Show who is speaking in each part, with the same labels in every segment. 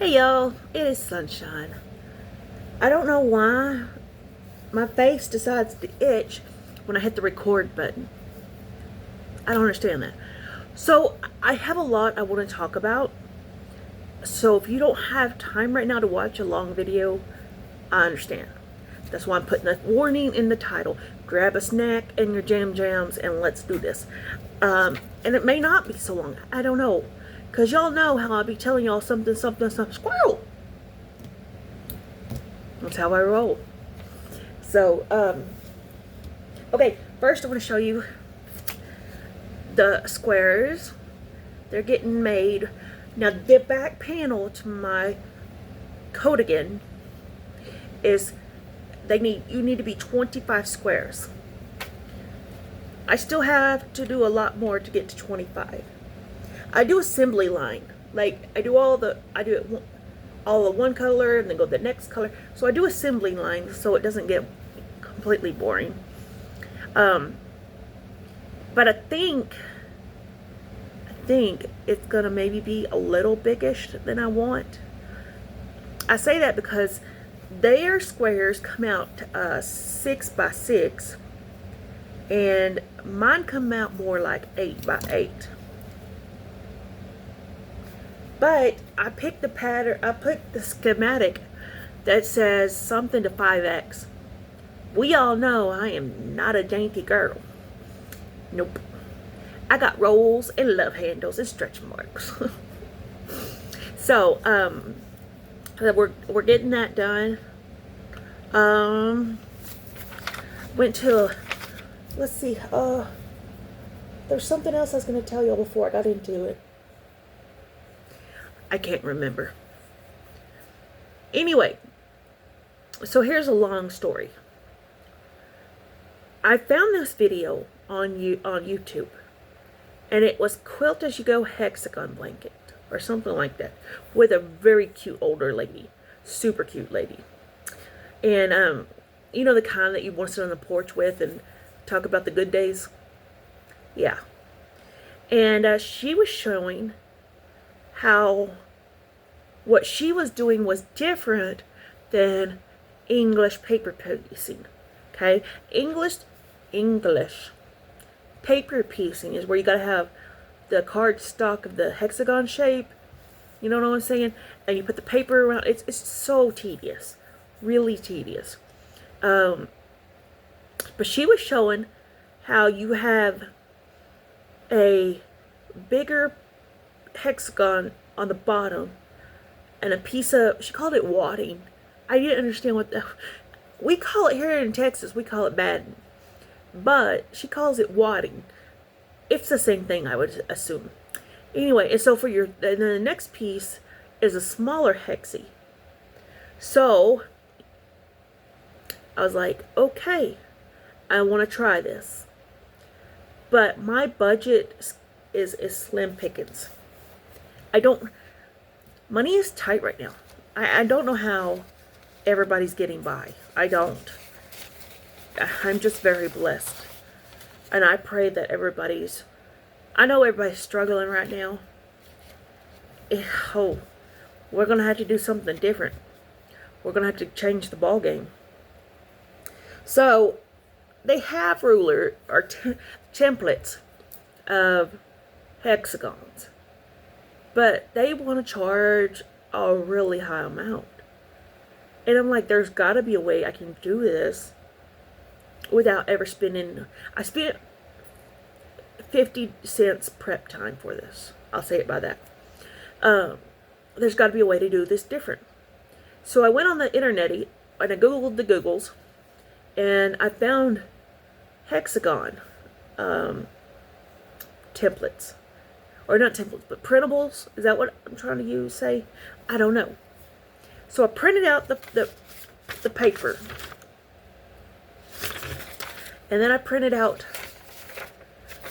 Speaker 1: Hey y'all, it is Sunshine. I don't know why my face decides to itch when I hit the record button. I don't understand that. So, I have a lot I want to talk about. So, if you don't have time right now to watch a long video, I understand. That's why I'm putting the warning in the title. Grab a snack and your jams and let's do this. And it may not be so long. I don't know. Because y'all know how I'll be telling y'all something, squirrel. That's how I roll. So, okay, first I want to show you the squares. They're getting made. Now, the back panel to my Codigan is you need to be 25 squares. I still have to do a lot more to get to 25. I do assembly line. Like, I do all the one color and then go to the next color. So I do assembly lines so it doesn't get completely boring. But I think it's gonna maybe be a little biggish than I want. I say that because their squares come out 6 by 6 and mine come out more like 8 by 8. But I picked the pattern, I put the schematic that says something to 5X. We all know I am not a dainty girl. Nope. I got rolls and love handles and stretch marks. So, we're getting that done. Went to, let's see, there's something else I was going to tell y'all before I got into it. I can't remember. Anyway, so here's a long story. I found this video on YouTube, and it was Quilt As You Go hexagon blanket or something like that with a very cute older lady, super cute lady, and you know, the kind that you want to sit on the porch with and talk about the good days. Yeah, and she was showing how what she was doing was different than English paper piecing. Okay, English paper piecing is where you gotta have the card stock of the hexagon shape. You know what I'm saying? And you put the paper around. It's so tedious, really tedious. But she was showing how you have a bigger hexagon on the bottom and a piece of, she called it wadding. I didn't understand we call it here in Texas, we call it batting. But she calls it wadding. It's the same thing, I would assume. Anyway, and so and then the next piece is a smaller hexie. So, I was like, okay, I want to try this. But my budget is slim pickings. Money is tight right now. I don't know how everybody's getting by. I don't. I'm just very blessed. And I pray that I know everybody's struggling right now. Oh, we're going to have to do something different. We're going to have to change the ball game. So, they have templates of hexagons. But they want to charge a really high amount. And I'm like, there's got to be a way I can do this without ever spending. I spent 50 cents prep time for this. I'll say it by that. There's got to be a way to do this different. So I went on the internet and I Googled the Googles. And I found hexagon templates. Or not templates, but printables. Is that what I'm trying to say? I don't know. So I printed out the paper. And then I printed out,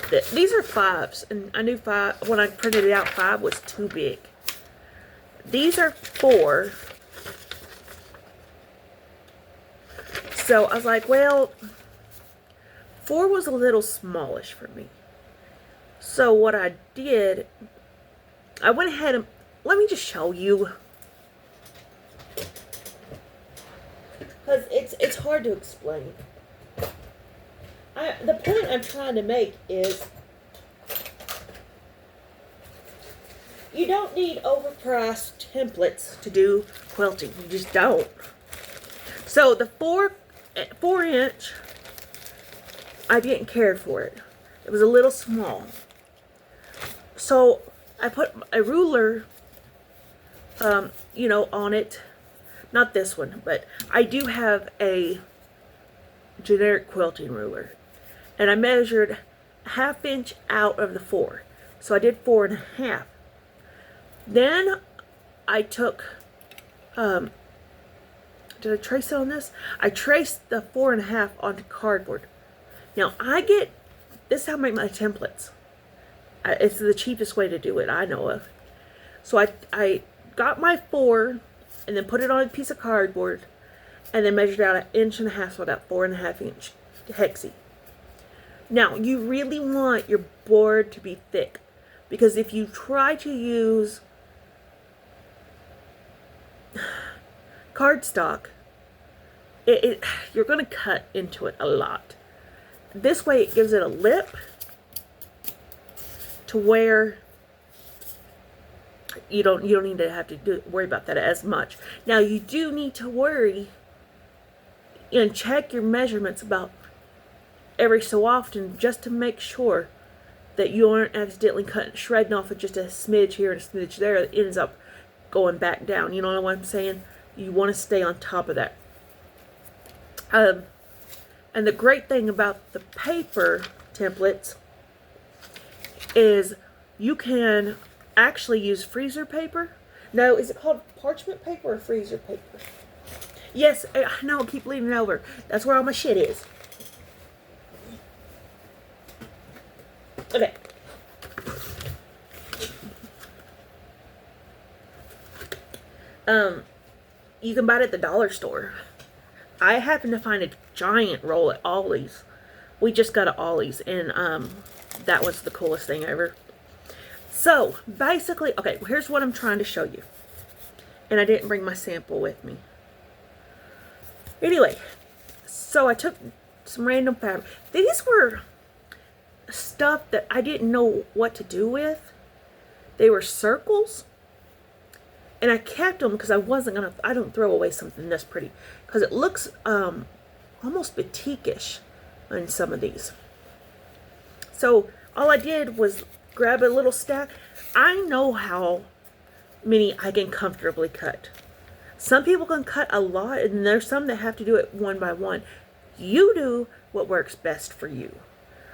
Speaker 1: these are 5s. And I knew 5, when I printed it out, 5 was too big. These are 4. So I was like, well, 4 was a little smallish for me. So what I did, I went ahead and, let me just show you because it's hard to explain. The point I'm trying to make is you don't need overpriced templates to do quilting. You just don't. So the 4-inch, I didn't care for it. It was a little small. So I put a ruler, on it. Not this one, but I do have a generic quilting ruler. And I measured 1/2 inch out of the 4. So I did 4.5. Then I took, did I trace it on this? I traced the 4.5 onto cardboard. Now this is how I make my templates. It's the cheapest way to do it, I know of. So I got my 4 and then put it on a piece of cardboard and then measured out 1.5 inches, so I got 4.5 inch hexie. Now, you really want your board to be thick, because if you try to use cardstock, you're going to cut into it a lot. This way it gives it a lip to where you don't need to have to worry about that as much. Now you do need to worry and check your measurements about every so often, just to make sure that you aren't accidentally shredding off of just a smidge here and a smidge there that ends up going back down. You know what I'm saying? You want to stay on top of that. And the great thing about the paper templates is you can actually use freezer paper. No, is it called parchment paper or freezer paper? Yes, I know, I keep leaning over. That's where all my shit is. Okay. You can buy it at the dollar store. I happened to find a giant roll at Ollie's. We just got at Ollie's, and that was the coolest thing ever. So, basically, okay, here's what I'm trying to show you. And I didn't bring my sample with me. Anyway, so I took some random fabric. These were stuff that I didn't know what to do with. They were circles. And I kept them because I don't throw away something this pretty. Because it looks almost batik-ish on some of these. So all I did was grab a little stack. I know how many I can comfortably cut. Some people can cut a lot, and there's some that have to do it one by one. You do what works best for you.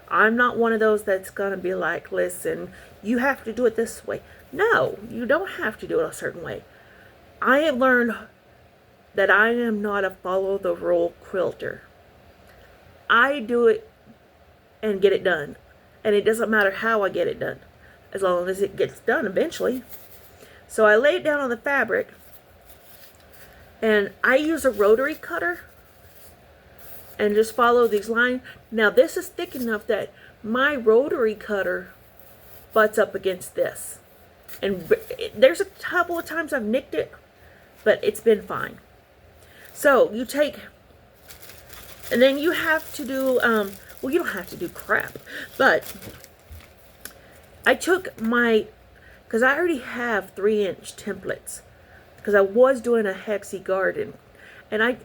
Speaker 1: I'm not one of those that's going to be like, listen, you have to do it this way. No, you don't have to do it a certain way. I have learned that I am not a follow-the-rule quilter. I do it and get it done. And it doesn't matter how I get it done, as long as it gets done eventually. So I lay it down on the fabric, and I use a rotary cutter and just follow these lines. Now this is thick enough that my rotary cutter butts up against this. And there's a couple of times I've nicked it, but it's been fine. So you take, and then you have to do, well, you don't have to do crap, but I took because I already have 3-inch templates, because I was doing a hexie garden, and I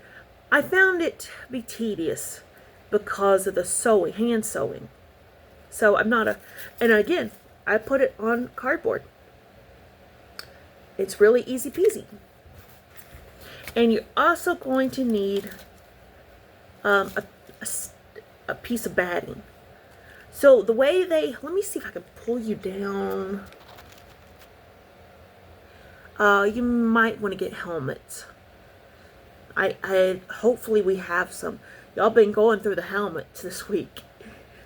Speaker 1: found it to be tedious because of the sewing, hand sewing. So I'm not and again, I put it on cardboard. It's really easy peasy. And you're also going to need a piece of batting. So the way let me see if I can pull you down. You might want to get helmets. I hopefully we have some. Y'all been going through the helmets this week.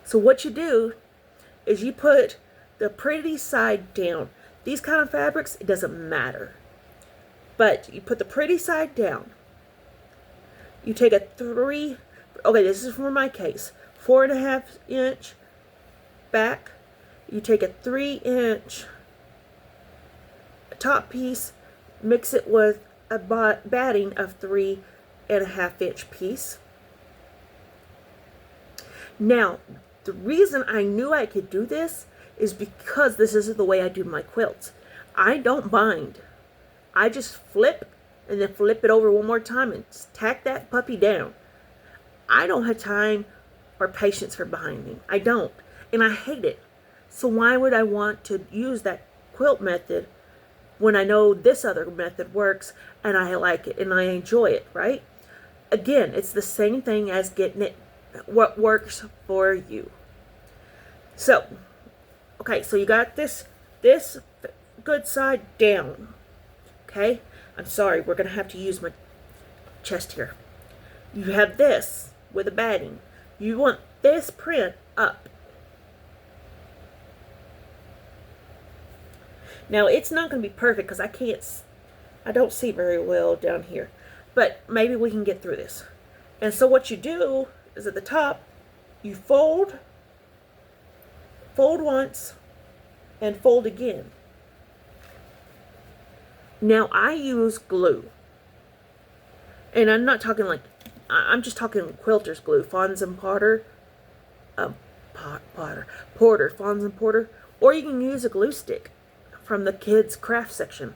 Speaker 1: So what you do is you put the pretty side down. These kind of fabrics, it doesn't matter. But you put the pretty side down. You take a okay, this is for my case, 4.5 inch back. You take a 3-inch top piece, mix it with a batting of 3 and a half inch piece. Now, the reason I knew I could do this is because this is the way I do my quilts. I don't bind. I just flip and then flip it over one more time and tack that puppy down. I don't have time or patience for binding. I don't. And I hate it. So why would I want to use that quilt method when I know this other method works and I like it and I enjoy it, right? Again, it's the same thing as getting it what works for you. So, okay, so you got this good side down. Okay? I'm sorry, we're going to have to use my chest here. You have this with a batting. You want this print up. Now, it's not going to be perfect because I don't see very well down here. But maybe we can get through this. And so what you do is at the top, you fold once, and fold again. Now, I use glue. And I'm not talking like, I'm just talking quilter's glue, Fons and Porter, Fons and Porter. Or you can use a glue stick from the kids' craft section.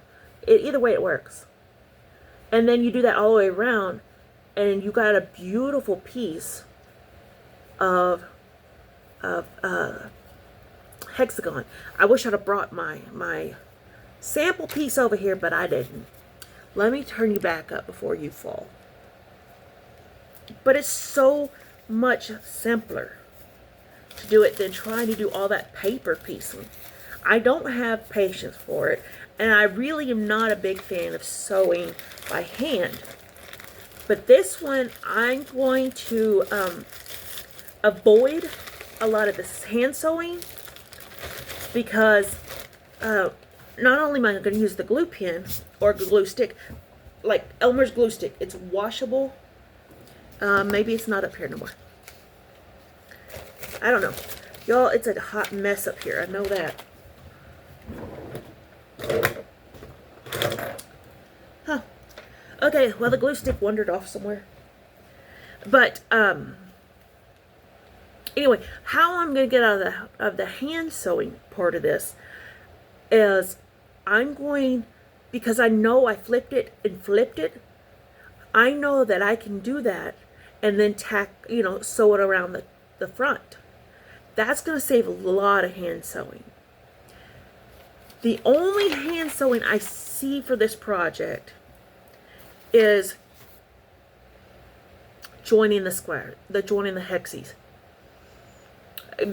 Speaker 1: Either way it works. And then you do that all the way around, and you got a beautiful piece of hexagon. I wish I'd have brought my sample piece over here, but I didn't. Let me turn you back up before you fall. But it's so much simpler to do it than trying to do all that paper piecing. I don't have patience for it, and I really am not a big fan of sewing by hand. But this one, I'm going to avoid a lot of this hand sewing because not only am I going to use the glue pen or glue stick, like Elmer's glue stick, it's washable. Maybe it's not up here no more. I don't know. Y'all, it's a hot mess up here. I know that. Huh. Okay, well, the glue stick wandered off somewhere. But, anyway, how I'm going to get out of the hand sewing part of this is I'm going, because I know I flipped it and flipped it, I know that I can do that and then tack, sew it around the front. That's going to save a lot of hand sewing. The only hand sewing I see for this project is joining the square, joining the hexies.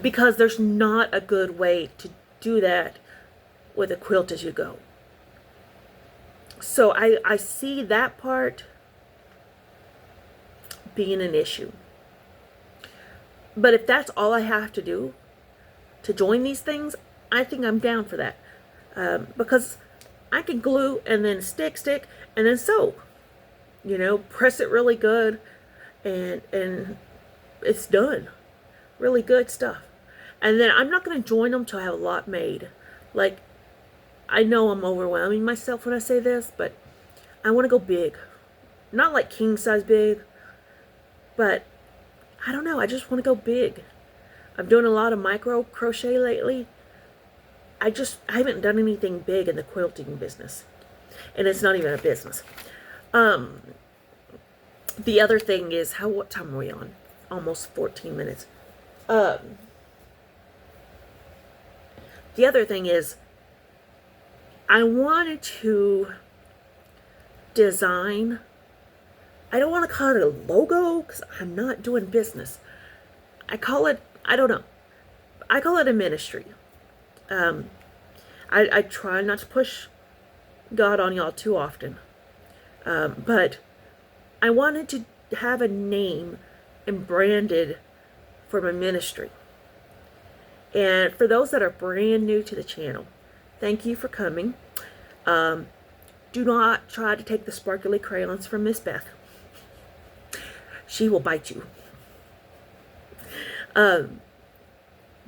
Speaker 1: Because there's not a good way to do that with a quilt as you go. So I see that part being an issue. But if that's all I have to do to join these things, I think I'm down for that. Because I can glue and then stick, and then sew. Press it really good, and it's done. Really good stuff. And then I'm not going to join them till I have a lot made. Like, I know I'm overwhelming myself when I say this, but I want to go big. Not like king size big, but I don't know. I just want to go big. I'm doing a lot of micro crochet lately. I haven't done anything big in the quilting business. And it's not even a business. The other thing is, what time are we on? Almost 14 minutes. The other thing is, I wanted to design, I don't want to call it a logo because I'm not doing business. I call it a ministry. I try not to push God on y'all too often. But I wanted to have a name and branded for my ministry. And for those that are brand new to the channel, thank you for coming. Do not try to take the sparkly crayons from Miss Beth. She will bite you.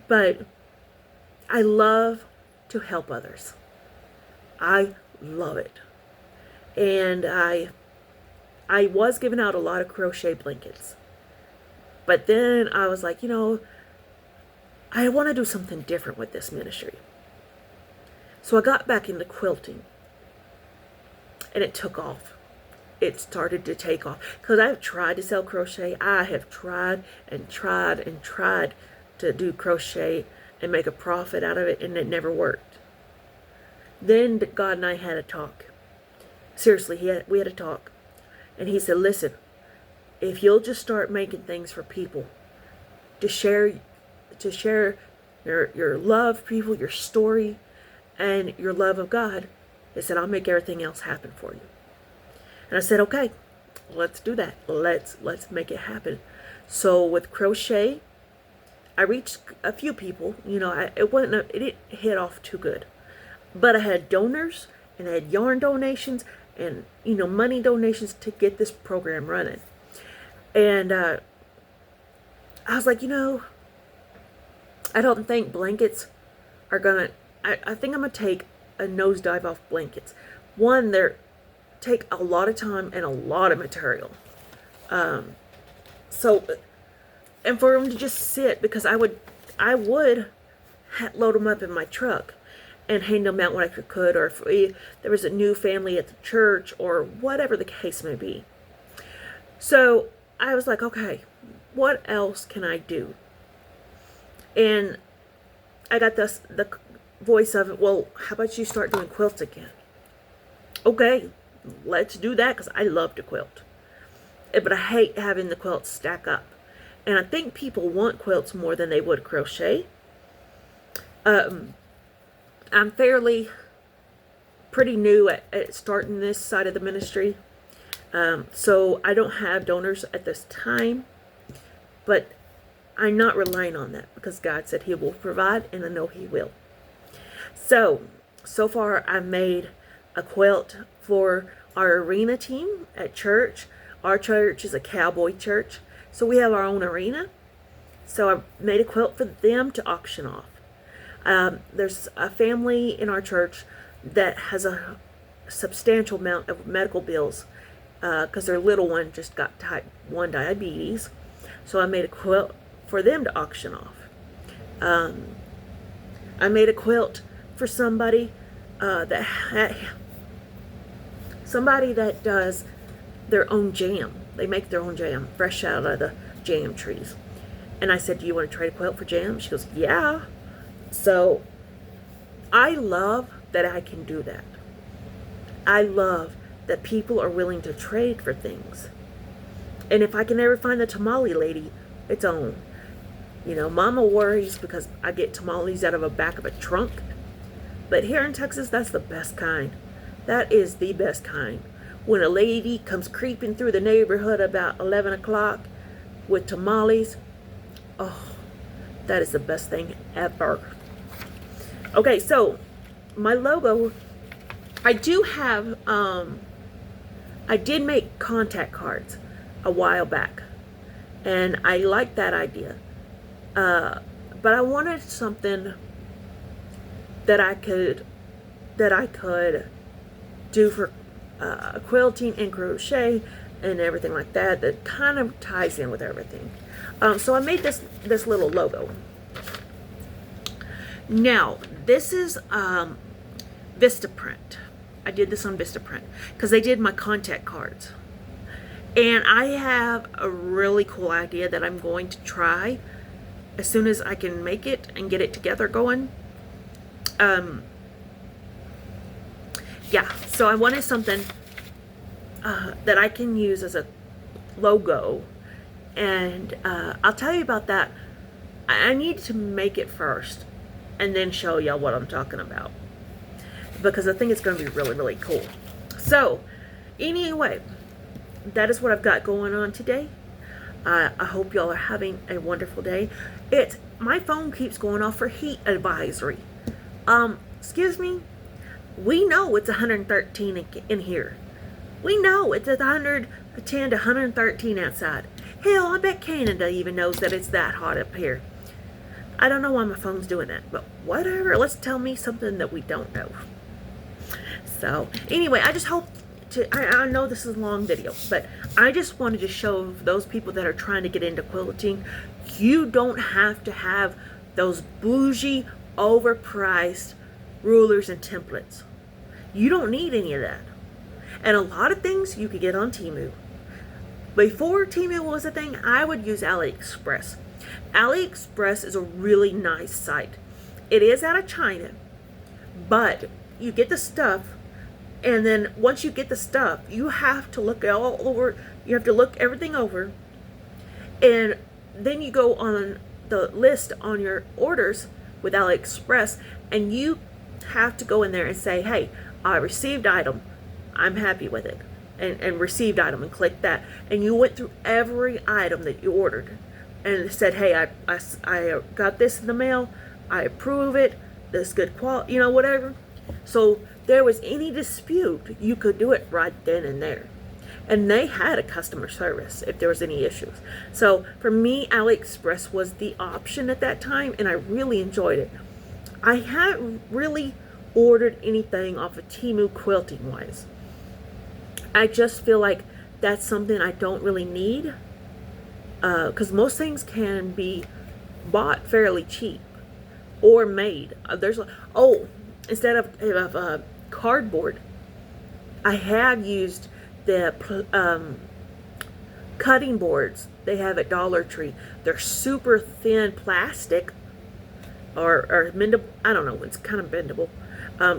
Speaker 1: But I love to help others. I love it. And I I was giving out a lot of crochet blankets. But then I was like, I want to do something different with this ministry. So I got back into quilting. And it took off. It started to take off. Because I've tried to sell crochet. I have tried and tried and tried to do crochet and make a profit out of it. And it never worked. Then God and I had a talk. Seriously, we had a talk. And he said, listen, if you'll just start making things for people to share your love for people, your story, and your love of God, he said, I'll make everything else happen for you. And I said, okay, let's do that. Let's make it happen. So with crochet, I reached a few people. It didn't hit off too good. But I had donors, and I had yarn donations, and money donations to get this program running. And I was like, I don't think blankets are gonna. I think I'm gonna take a nosedive off blankets. One, they take a lot of time and a lot of material. So, and for them to just sit, because I would load them up in my truck and hang them out when I could, or if there was a new family at the church, or whatever the case may be. So I was like, okay, what else can I do? And I got the voice of it, well, how about you start doing quilts again? Okay, let's do that, because I love to quilt. But I hate having the quilts stack up. And I think people want quilts more than they would crochet. I'm pretty new at starting this side of the ministry. So I don't have donors at this time. But I'm not relying on that, because God said he will provide, and I know he will. So far I've made a quilt for our arena team at church. Our church is a cowboy church, so we have our own arena. So I made a quilt for them to auction off. There's a family in our church that has a substantial amount of medical bills because their little one just got type 1 diabetes. So I made a quilt for them to auction off. I made a quilt for somebody that does their own jam. They make their own jam fresh out of the jam trees. And I said, do you want to trade a quilt for jam? She goes, yeah. So I love that I can do that. I love that people are willing to trade for things. And if I can ever find the tamale lady, it's on. Mama worries because I get tamales out of the back of a trunk. But here in Texas, that's the best kind. That is the best kind. When a lady comes creeping through the neighborhood about 11 o'clock with tamales, oh, that is the best thing ever. Okay, so my logo, I do have, I did make contact cards a while back. And I like that idea. But I wanted something that I could do for quilting and crochet and everything like that kind of ties in with everything. So I made this little logo. Now this is Vistaprint. I did this on Vistaprint because they did my contact cards, and I have a really cool idea that I'm going to try as soon as I can make it and get it together going. Yeah, so I wanted something that I can use as a logo, and I'll tell you about that. I need to make it first and then show y'all what I'm talking about, because I think it's going to be really, really cool. So anyway, that is what I've got going on today. I hope y'all are having a wonderful day. My phone keeps going off for heat advisory. Excuse me. We know it's 113 in here. We know it's 110 to 113 outside. Hell, I bet Canada even knows that it's that hot up here. I don't know why my phone's doing that, but whatever. Let's tell me something that we don't know. So, anyway, I just hope I know this is a long video, but I just wanted to show those people that are trying to get into quilting, you don't have to have those bougie, overpriced rulers and templates. You don't need any of that. And a lot of things you could get on Temu. Before Temu was a thing, I would use AliExpress. AliExpress is a really nice site. It is out of China, but you get the stuff, and then once you get the stuff, you have to look all over, you have to look everything over, and then you go on the list on your orders with AliExpress, and you have to go in there and say, hey, I received item, I'm happy with it, and received item, and click that, and you went through every item that you ordered and said, hey, I got this in the mail, I approve it, this good quality, you know, whatever. So there was any dispute, you could do it right then and there. And they had a customer service if there was any issues. So for me, AliExpress was the option at that time, and I really enjoyed it. I haven't really ordered anything off of Temu quilting wise. I just feel like that's something I don't really need, because most things can be bought fairly cheap or made. Instead of cardboard, I have used the cutting boards they have at Dollar Tree. They're super thin plastic, or mendable. I don't know, it's kind of bendable.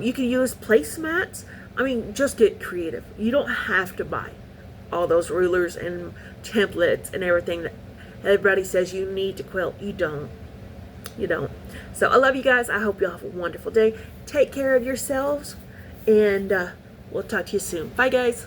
Speaker 1: You can use placemats. I mean, just get creative. You don't have to buy all those rulers and templates and everything that everybody says you need to quilt. You don't. You don't. So I love you guys. I hope you all have a wonderful day. Take care of yourselves, and we'll talk to you soon. Bye, guys.